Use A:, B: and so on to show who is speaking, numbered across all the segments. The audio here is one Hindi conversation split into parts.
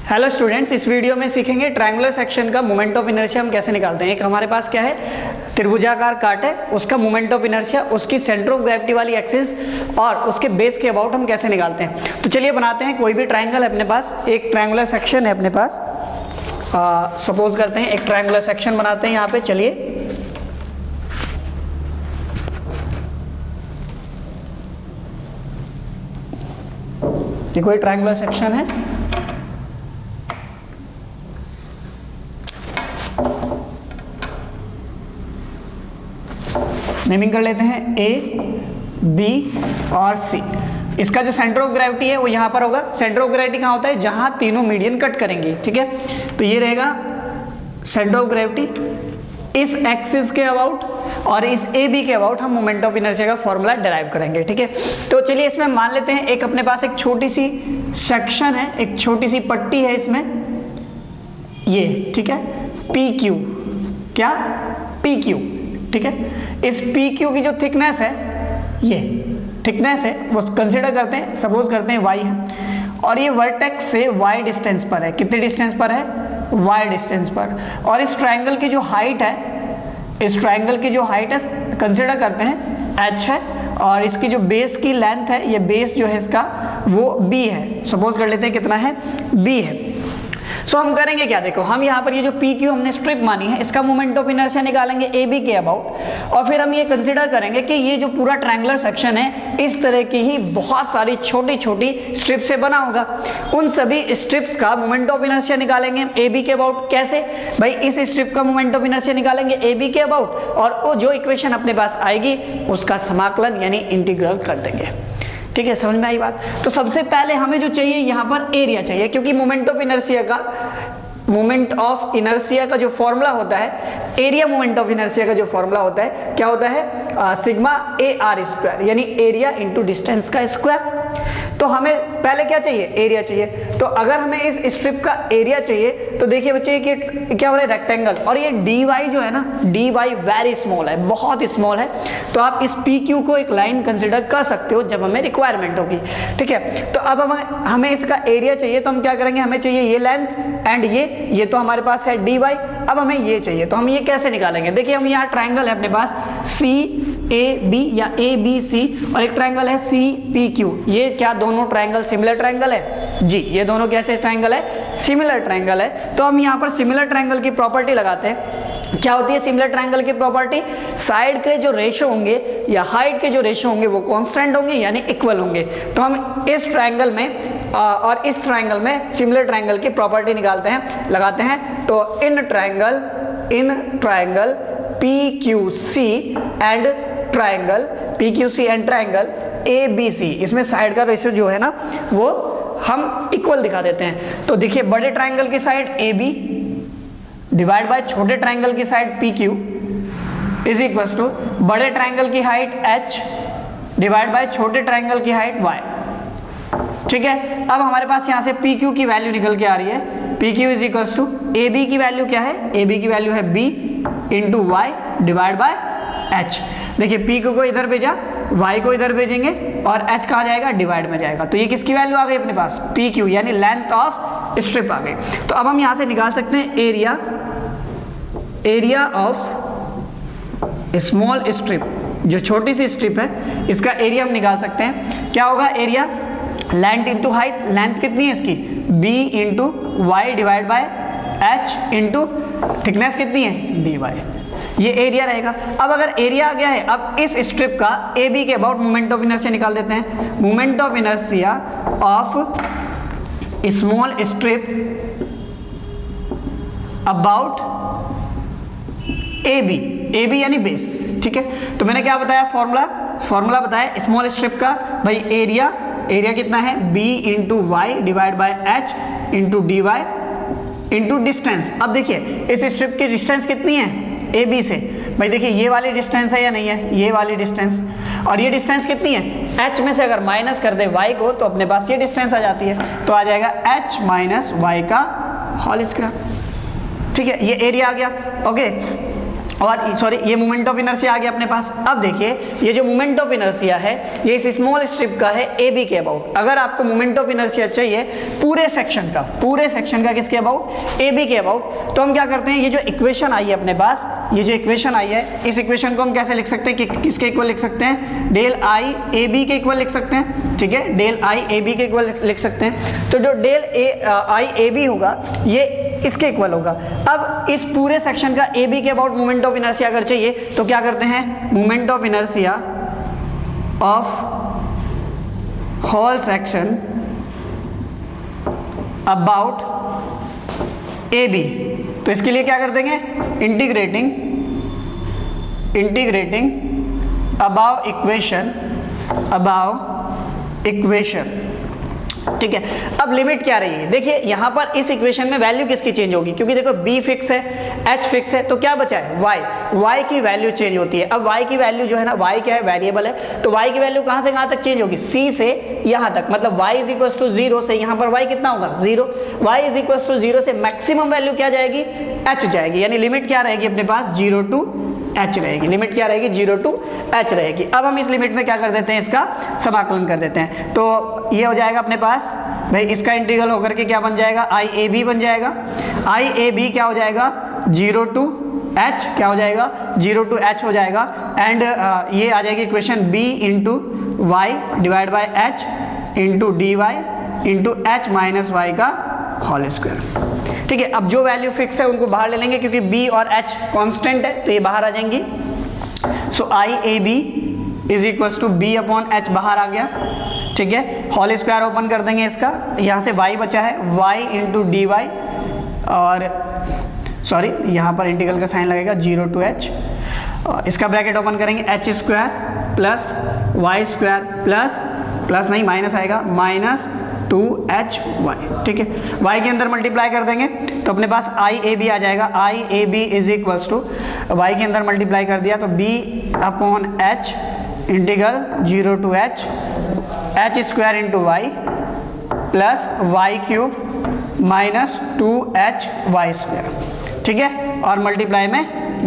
A: हेलो स्टूडेंट्स, इस वीडियो में सीखेंगे ट्रायंगुलर सेक्शन का मोमेंट ऑफ इनर्शिया हम कैसे निकालते हैं। एक हमारे पास क्या है, त्रिभुजाकार काट है, उसका मोमेंट ऑफ इनर्शिया, उसकी सेंटर ऑफ ग्रेविटी वाली एक्सिस और उसके बेस के अबाउट हम कैसे निकालते हैं। तो चलिए बनाते हैं। कोई भी ट्रायंगल है अपने पास, एक ट्रायंगुलर सेक्शन है अपने पास। सपोज करते हैं एक ट्रायंगुलर सेक्शन बनाते हैं यहाँ पे। चलिए ये कोई ट्रायंगुलर सेक्शन है, नेमिंग कर लेते हैं ए, बी और सी। इसका जो सेंटर ऑफ ग्रेविटी है वो यहाँ पर होगा। सेंटर ऑफ ग्रेविटी कहाँ होता है, जहाँ तीनों मीडियन कट करेंगे, ठीक है। तो ये रहेगा सेंटर ऑफ ग्रेविटी। इस एक्सिस के अबाउट और इस ए बी के अबाउट हम मोमेंट ऑफ इनर्शिया का फॉर्मूला डिराइव करेंगे, ठीक है। तो चलिए इसमें मान लेते हैं एक अपने पास एक छोटी सी सेक्शन है, एक छोटी सी पट्टी है इसमें, ये, ठीक है, पी क्यू, क्या, पी क्यू, ठीक है। इस पी क्यू की जो थिकनेस है, ये थिकनेस है, वो कंसिडर करते हैं, सपोज करते हैं y है, और ये वर्टेक्स से y डिस्टेंस पर है। कितने डिस्टेंस पर है, y डिस्टेंस पर। और इस ट्रायंगल की जो हाइट है, इस ट्रायंगल की जो हाइट है कंसिडर करते हैं h है, और इसकी जो बेस की लेंथ है, ये बेस जो है इसका वो b है। सपोज कर लेते हैं कितना है, b है। सो हम करेंगे क्या, देखो हम यहाँ पर ये जो पी क्यू हमने स्ट्रिप मानी है, इसका मोमेंट ऑफ इनर्शिया निकालेंगे ए बी के अबाउट, और फिर हम ये कंसिडर करेंगे कि ये जो पूरा ट्रायंगुलर सेक्शन है इस तरह की ही बहुत सारी छोटी छोटी स्ट्रिप से बना होगा। उन सभी स्ट्रिप्स का मोमेंट ऑफ इनर्शिया निकालेंगे ए बी के अबाउट। कैसे भाई, इस स्ट्रिप का मोमेंट ऑफ इनर्शिया निकालेंगे ए बी के अबाउट, और वो जो इक्वेशन अपने पास आएगी उसका समाकलन यानी इंटीग्रल कर देंगे, ठीक है। समझ में आई बात। तो सबसे पहले हमें जो चाहिए यहाँ पर एरिया चाहिए, क्योंकि मोमेंट ऑफ इनर्शिया का जो फॉर्मूला होता है, एरिया मोमेंट ऑफ इनर्शिया का जो फॉर्मूला होता है, क्या होता है, सिग्मा ए आर स्क्वायर, यानी एरिया इंटू डिस्टेंस का स्क्वायर। तो हमें पहले क्या चाहिए, एरिया चाहिए। तो अगर हमें इस स्ट्रिप का एरिया चाहिए तो देखिए बच्चे कि क्या हो रहा है, रेक्टेंगल, और ये डी वाई जो है ना, डी वाई वेरी स्मॉल है, बहुत स्मॉल है। तो आप इस पी क्यू को एक लाइन कंसिडर कर सकते हो जब हमें रिक्वायरमेंट होगी, ठीक है। तो अब हमें इसका एरिया चाहिए, तो हम क्या करेंगे, हमें चाहिए ये लेंथ एंड ये तो हमारे पास है डी वाई। अब हमें ये चाहिए, तो हम ये कैसे निकालेंगे। देखिए हम यहाँ ट्राइंगल है अपने पास सी ए बी या ए बी सी, और एक ट्राइंगल है सी पी क्यू। ये क्या दोनों ट्राइंगल सिमिलर ट्राइंगल है जी, ये दोनों कैसे ट्राइंगल है, सिमिलर ट्राइंगल है। तो हम यहाँ पर सिमिलर ट्राइंगल की प्रॉपर्टी लगाते हैं। क्या होती है सिमिलर ट्राइंगल की प्रॉपर्टी, साइड के जो रेशो होंगे या हाइट के जो रेशो होंगे वो कांस्टेंट होंगे, यानी इक्वल होंगे। तो हम इस ट्राइंगल में और इस ट्राइंगल में सिमिलर ट्राइंगल की प्रॉपर्टी निकालते हैं, लगाते हैं। तो इन triangle P Q C and triangle A B C, इसमें साइड का रेशियो जो है ना वो हम इक्वल दिखा देते हैं। तो देखिए बड़े ट्राइंगल की side A B divide by छोटे ट्राइंगल की side P Q is equal to बड़े ट्राइंगल की हाइट h डिवाइड बाय छोटे ट्राइंगल की हाइट y, ठीक है। अब हमारे पास यहाँ से पी क्यू की वैल्यू निकल के आ रही है, P Q is equal to A B की वैल्यू क्या है, ए बी की वैल्यू है b into y divide by h। देखिए पी क्यू को इधर भेजा, y को इधर भेजेंगे, और h कहाँ जाएगा, डिवाइड में जाएगा। तो ये किसकी वैल्यू आ गई अपने पास, पी क्यू, यानी लेंथ ऑफ स्ट्रिप आ गई। तो अब हम यहाँ से निकाल सकते हैं एरिया ऑफ स्मॉल स्ट्रिप, जो छोटी सी स्ट्रिप है इसका एरिया हम निकाल सकते हैं। क्या होगा area, length into height, length कितनी है इसकी b into y divide by h into thickness कितनी है dy, ये एरिया रहेगा। अब अगर एरिया आ गया है, अब इस स्ट्रिप का ए बी के अबाउट मोमेंट ऑफ इनर्शिया निकाल देते हैं। Moment of inertia of small strip about A B यानी बेस, ठीक है। तो मैंने क्या बताया, फॉर्मूला बताया स्मॉल स्ट्रिप का, भाई एरिया कितना है b into y divide by h into d y into distance. अब देखिए इस स्ट्रिप की डिस्टेंस कितनी है ए बी से, भाई देखिए ये वाली डिस्टेंस है या नहीं है, ये वाली डिस्टेंस, और ये डिस्टेंस कितनी है, h में से अगर माइनस कर दे y को तो अपने पास ये डिस्टेंस आ जाती है। तो आ जाएगा h माइनस वाई का होल स्क्वायर, ठीक है। ये एरिया आ गया, ओके। और सॉरी ये मोमेंट ऑफ इनर्शिया आ गया अपने पास। अब देखिए ये जो मोमेंट ऑफ इनर्शिया है ये इस स्मॉल स्ट्रिप का है ए बी के अबाउट। अगर आपको मोमेंट ऑफ इनर्शिया चाहिए पूरे सेक्शन का किसके अबाउट, ए बी के अबाउट, तो हम क्या करते हैं, ये जो इक्वेशन आई है अपने पास, ये जो इक्वेशन आई है इस इक्वेशन को हम कैसे लिख सकते हैं कि किसके इक्वल लिख सकते हैं, डेल आई ए बी के इक्वल लिख सकते हैं। ठीक है, डेल आई ए बी के इक्वल लिख सकते हैं। तो जो डेल आई ए बी होगा ये इसके इक्वल होगा। अब इस पूरे सेक्शन का ए बी के अबाउट मोमेंट ऑफ इनर्शिया अगर चाहिए तो क्या करते हैं, moment of inertia of whole section about A B, तो इसके लिए क्या कर देंगे, इंटीग्रेटिंग अबाव इक्वेशन। ठीक है, अब लिमिट क्या रही है, देखिए यहां पर इस इक्वेशन में वैल्यू किसकी चेंज होगी, क्योंकि देखो b फिक्स है, h फिक्स है, तो क्या बचा है y की वैल्यू चेंज होती है। अब y की वैल्यू जो है ना, y क्या है, वेरिएबल है, तो y की वैल्यू कहां से कहां तक चेंज होगी, c से यहां तक, मतलब y इज इक्वल टू 0 से यहां पर y कितना होगा 0, y इज इक्वल टू 0 से मैक्सिमम वैल्यू क्या जाएगी, h जाएगी, यानी लिमिट क्या रहेगी अपने पास 0 टू h रहेगी, लिमिट क्या रहेगी 0 टू h रहेगी। अब हम इस लिमिट में क्या कर देते हैं, इसका समाकलन कर देते हैं, तो ये हो जाएगा अपने पास भाई, इसका इंटीग्रल होकर के क्या बन जाएगा, आई ए बी बन जाएगा, आई ए बी क्या हो जाएगा 0 टू h, क्या हो जाएगा 0 टू h हो जाएगा, एंड ये आ जाएगी equation b into y divide by h into d y into h minus y का होल स्क्वायर। ठीक है, अब जो वैल्यू फिक्स है उनको बाहर ले लेंगे क्योंकि b और h कांस्टेंट है, तो ये बाहर आ जाएंगी। So I A B is equal to B upon H बाहर आ गया। ठीक है, होल स्क्वायर ओपन कर देंगे इसका, यहाँ से y बचा है y इंटू डी वाई, और सॉरी यहाँ पर इंटीग्रल का साइन लगेगा 0 टू h, इसका ब्रैकेट ओपन करेंगे h square plus y square plus नहीं माइनस आएगा माइनस 2hy। ठीक है, y के अंदर मल्टीप्लाई कर देंगे तो अपने पास आई ए बी आ जाएगा, I A B is equal to Y के अंदर मल्टीप्लाई कर दिया तो b upon h integral 0 to h square into Y plus Y cube minus 2hy square. ठीक है, और मल्टीप्लाई में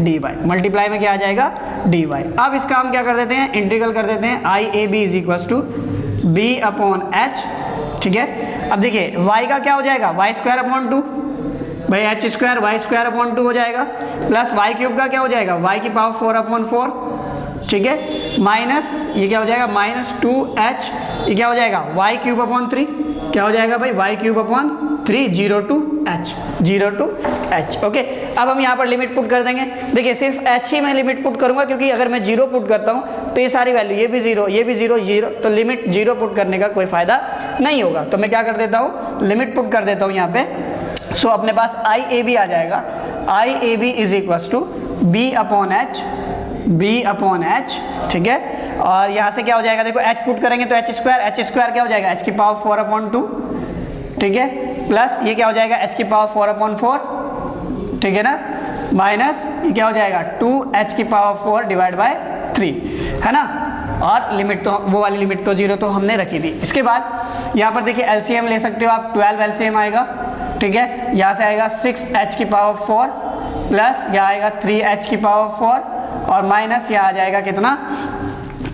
A: dy, मल्टीप्लाई में क्या आ जाएगा dy। अब इसका हम क्या कर देते हैं, इंटीग्रल कर देते हैं, I A B is equal to b upon h। ठीक है, अब देखिए y का क्या हो जाएगा, वाई स्क्वायर अपॉन 2, भाई h square y square upon 2 हो जाएगा, प्लस वाई क्यूब का क्या हो जाएगा, y की पावर 4 अपॉन 4। ठीक है, माइनस ये क्या हो जाएगा माइनस 2h, ये क्या हो जाएगा वाई क्यूब अपॉन 3, क्या हो जाएगा भाई y cube upon 3 0 to h। Okay, अब हम यहाँ पर लिमिट पुट कर देंगे। देखिए सिर्फ h ही मैं लिमिट पुट करूंगा क्योंकि अगर मैं 0 पुट करता हूँ तो ये सारी वैल्यू, ये भी 0 ये भी 0 तो लिमिट 0 पुट करने का कोई फायदा नहीं होगा। तो मैं क्या कर देता हूँ, लिमिट पुट कर देता हूँ यहाँ पे। सो अपने पास आई ए बी आ जाएगा, I A B is equal to B upon H. ठीक है, और यहाँ से क्या हो जाएगा, देखो h पुट करेंगे तो h स्क्वायर क्या हो जाएगा h की पावर 4 अपॉन 2। ठीक है, प्लस ये क्या हो जाएगा h की पावर 4 अपॉन 4। ठीक है ना, माइनस ये क्या हो जाएगा 2h की पावर 4 डिवाइड बाय 3, है ना, और लिमिट तो वो वाली लिमिट तो 0 तो हमने रखी थी। इसके बाद यहाँ पर देखिए एलसीएम ले सकते हो आप, 12 एलसीएम आएगा। ठीक है, यहाँ से आएगा 6h की पावर 4 प्लस यहाँ आएगा 3h की पावर 4 और माइनस यहाँ आ जाएगा कितना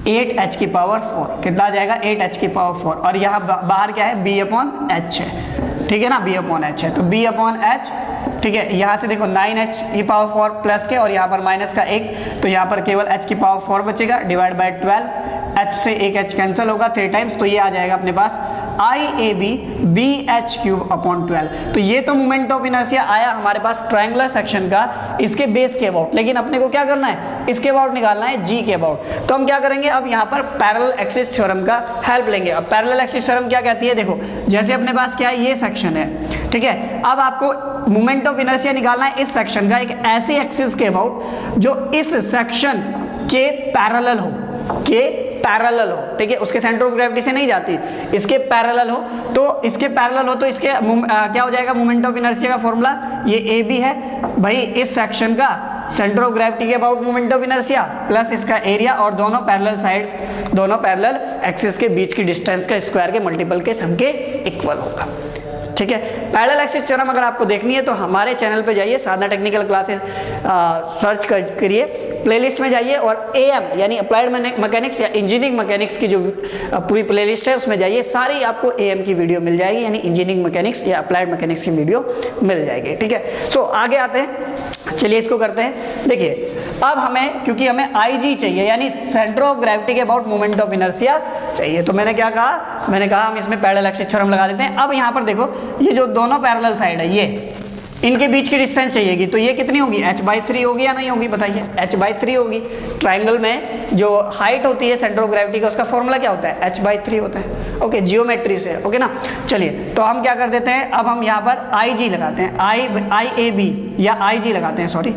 A: 8h की पावर 4, कितना आ जाएगा 8h की पावर 4, और यहाँ बाहर क्या है b अपॉन h है। ठीक है ना, b अपॉन h है, तो b अपॉन h। ठीक है, यहाँ से देखो 9h की पावर 4 प्लस के और यहाँ पर माइनस का 1, तो यहाँ पर केवल h की पावर 4 बचेगा डिवाइड बाय 12, h से एक h कैंसिल होगा 3 टाइम्स, तो ये आ जाएगा अपने पास I A B B H cube upon 12। तो ये तो मोमेंट ऑफ इनर्शिया आया हमारे पास ट्रायंगुलर सेक्शन का इसके बेस के अबाउट, लेकिन अपने को क्या करना है, इसके अबाउट निकालना है जी के अबाउट। तो हम क्या करेंगे, अब यहाँ पर पैरेलल एक्सिस थ्योरम का हेल्प लेंगे। अब पैरेलल एक्सिस थ्योरम क्या कहती है, देखो जैसे अपने पास क्या है, ये सेक्शन है। ठीक है, अब आपको मोमेंट ऑफ इनर्शिया निकालना है इस सेक्शन का एक ऐसे एक्सिस के अबाउट जो इस सेक्शन के पैरेलल हो, ठीक है, उसके सेंटर ऑफ ग्रेविटी से नहीं जाती, इसके पैरेलल हो। तो इसके पैरेलल हो तो इसके क्या हो जाएगा, मोमेंट ऑफ इनर्शिया का फॉर्मूला ये ए बी है भाई, इस सेक्शन का सेंटर ऑफ ग्रेविटी के about moment of inertia plus इसका एरिया, और दोनों पैरेलल साइड्स, दोनों पैरेलल एक्सिस के बीच की डिस्टेंस का स्क्वायर के मल्टीपल के सम के इक्वल होगा। ठीक है। पैरेलल एक्सिस थ्योरम अगर आपको देखनी है तो हमारे चैनल पे जाइए, साधना टेक्निकल क्लासेस सर्च करिए, प्लेलिस्ट में जाइए और AM यानी अप्लाइड मैकेनिक्स या इंजीनियरिंग मैकेनिक्स की जो पूरी प्लेलिस्ट है उसमें जाइए, सारी आपको AM की वीडियो मिल जाएगी, यानी इंजीनियरिंग मैकेनिक्स या अप्लाइड मैकेनिक्स की वीडियो मिल जाएगी। ठीक है, सो आगे आते हैं, चलिए इसको करते हैं। देखिए अब हमें, क्योंकि हमें IG चाहिए यानी सेंटर ऑफ ग्रेविटी के अबाउट मोमेंट ऑफ इनर्शिया चाहिए, तो मैंने क्या कहा, मैंने कहा हम इसमें पैरेलल एक्सिस थ्योरम लगा देते हैं। अब यहाँ पर देखो ये जो दोनों पैरेलल साइड है, ये इनके बीच की डिस्टेंस चाहिएगी, तो ये कितनी होगी, h/3 होगी या नहीं होगी, बताइए, h/3 होगी। ट्राइंगल में जो हाइट होती है सेंटर ऑफ ग्रेविटी का, उसका फॉर्मूला क्या होता है, h/3 होता है। ओके, जियोमेट्री से, ओके ना। चलिए तो हम क्या कर देते हैं, अब हम यहाँ पर IG लगाते हैं, IAB या IG लगाते हैं, सॉरी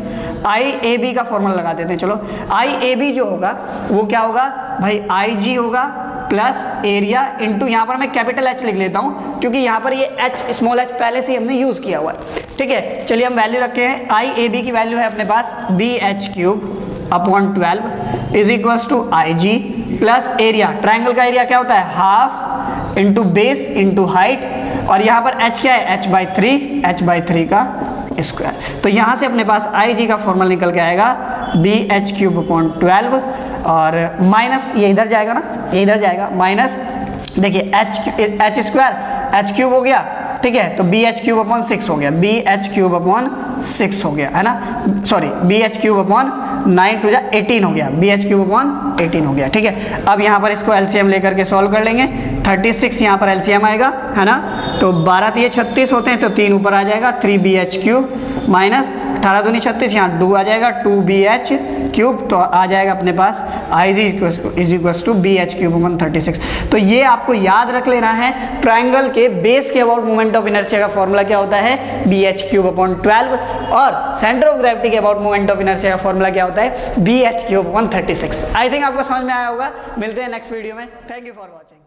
A: IAB का फॉर्मूला लगा देते हैं। चलो IAB जो होगा वो क्या होगा भाई, IG होगा प्लस एरिया इंटू, यहाँ पर मैं कैपिटल H लिख लेता हूँ क्योंकि यहाँ पर ये H स्मॉल h पहले से ही हमने यूज़ किया हुआ है। ठीक है, चलिए हम वैल्यू रखे हैं, IAB की वैल्यू है अपने पास BH³/12 is equals to IG plus area, triangle का एरिया क्या होता है, half into base into height, और यहाँ पर H क्या है, h/3 का स्क्वायर। तो यहाँ से अपने पास IG का फॉर्मूला निकल के आएगा BH³/12 और माइनस ये इधर जाएगा ना, ये इधर जाएगा माइनस, देखिए h² हो गया, ठीक है, तो BH³/6 हो गया, BH³/6 हो गया, है ना, सॉरी BH³/9 टू 18 हो गया, BH³/18 हो गया। ठीक है, अब यहाँ पर इसको LCM लेकर के सॉल्व कर लेंगे, 36 यहाँ पर LCM आएगा, है ना, तो 12 तो ये 36 होते हैं, तो 3 ऊपर आ जाएगा, 3BH³ माइनस 18 दूनी 36, यहाँ 2 आ जाएगा, 2BH³, तो आ जाएगा अपने पास IG is equals to BH³/36। तो ये आपको याद रख लेना है, ट्राइंगल के बेस के अबाउट मोमेंट ऑफ इनर्शिया का फॉर्मूला क्या होता है, BH³/12, और सेंटर ऑफ ग्रेविटी के अबाउट मोमेंट ऑफ इनर्शिया का फॉर्मूला क्या होता है, BH³/36। आई थिंक आपको समझ में आया होगा। मिलते हैं नेक्स्ट वीडियो में, थैंक यू फॉर वॉचिंग।